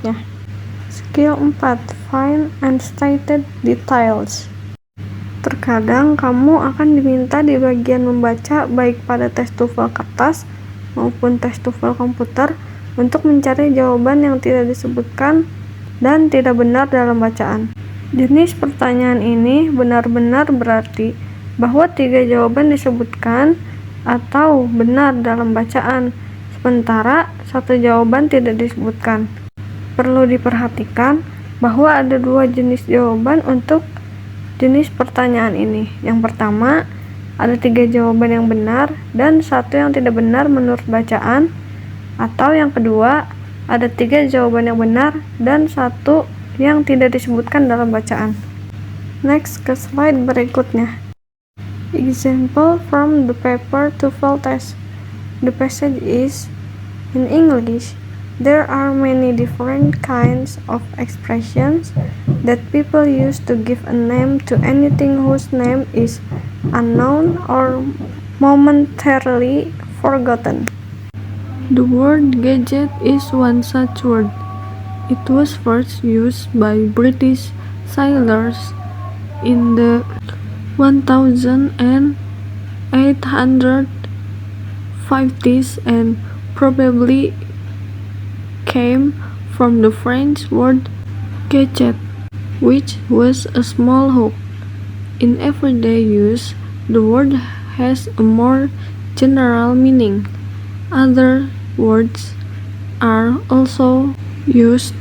Ya. Skill 4. Find and stated details. Terkadang kamu akan diminta di bagian membaca baik pada tes TOEFL kertas maupun tes TOEFL komputer untuk mencari jawaban yang tidak disebutkan dan tidak benar dalam bacaan. Jenis pertanyaan ini benar-benar berarti bahwa 3 jawaban disebutkan atau benar dalam bacaan, sementara 1 jawaban tidak disebutkan. Perlu diperhatikan bahwa ada 2 jenis jawaban untuk jenis pertanyaan ini. Yang pertama, ada 3 jawaban yang benar dan 1 yang tidak benar menurut bacaan, atau yang kedua, ada 3 jawaban yang benar dan 1 yang tidak disebutkan dalam bacaan. Next ke slide berikutnya. Example from the paper TOEFL test. The passage is in English. There are many different kinds of expressions that people use to give a name to anything whose name is unknown or momentarily forgotten. The word gadget is one such word. It was first used by British sailors in the 1850s and probably came from the French word gadget, which was a small hook. In everyday use, the word has a more general meaning. Other words are also used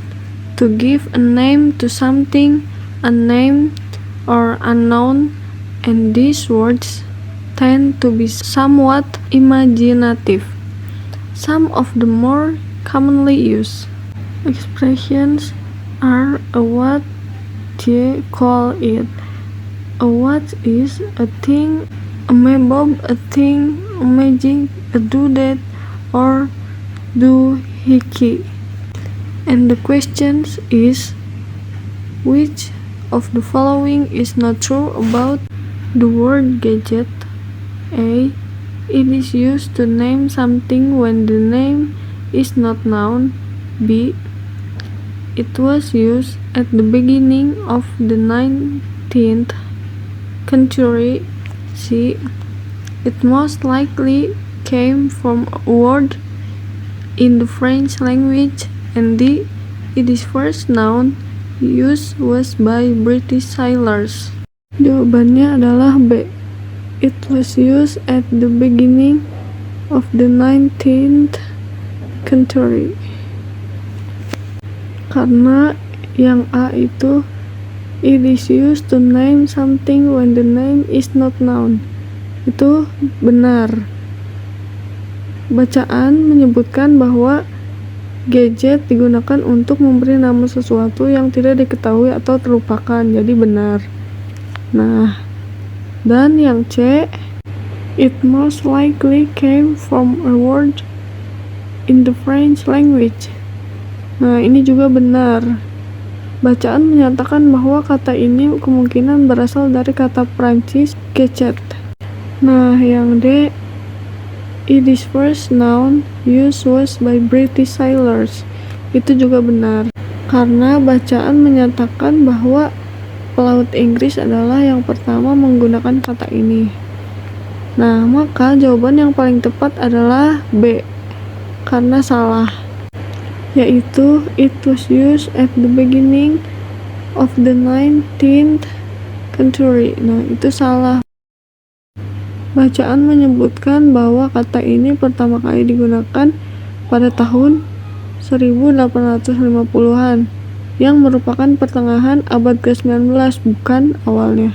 to give a name to something unnamed or unknown, and these words tend to be somewhat imaginative. Some of the more commonly used expressions are a what they call it. A what is a thing, a mabob, a thing, a magic, a do-that, or do-hickey. And the question is, which of the following is not true about the word gadget? A. It is used to name something when the name is not known. B. It was used at the beginning of the 19th century. C. It most likely came from a word in the French language. And D. It is first known use was by British sailors. Jawabannya adalah B. It was used at the beginning of the 19th century. Karena yang A itu, it is used to name something when the name is not known. Itu benar. Bacaan menyebutkan bahwa gadget digunakan untuk memberi nama sesuatu yang tidak diketahui atau terlupakan, jadi benar. Nah, dan yang C, it most likely came from a word in the French language. Nah, ini juga benar. Bacaan menyatakan bahwa kata ini kemungkinan berasal dari kata Prancis gadget. Nah, yang D, it is first known use was by British sailors. Itu juga benar. Karena bacaan menyatakan bahwa pelaut Inggris adalah yang pertama menggunakan kata ini. Nah, maka jawaban yang paling tepat adalah B. Karena salah. Yaitu it was used at the beginning of the 19th century. Nah, itu salah. Bacaan menyebutkan bahwa kata ini pertama kali digunakan pada tahun 1850-an yang merupakan pertengahan abad ke-19, bukan awalnya.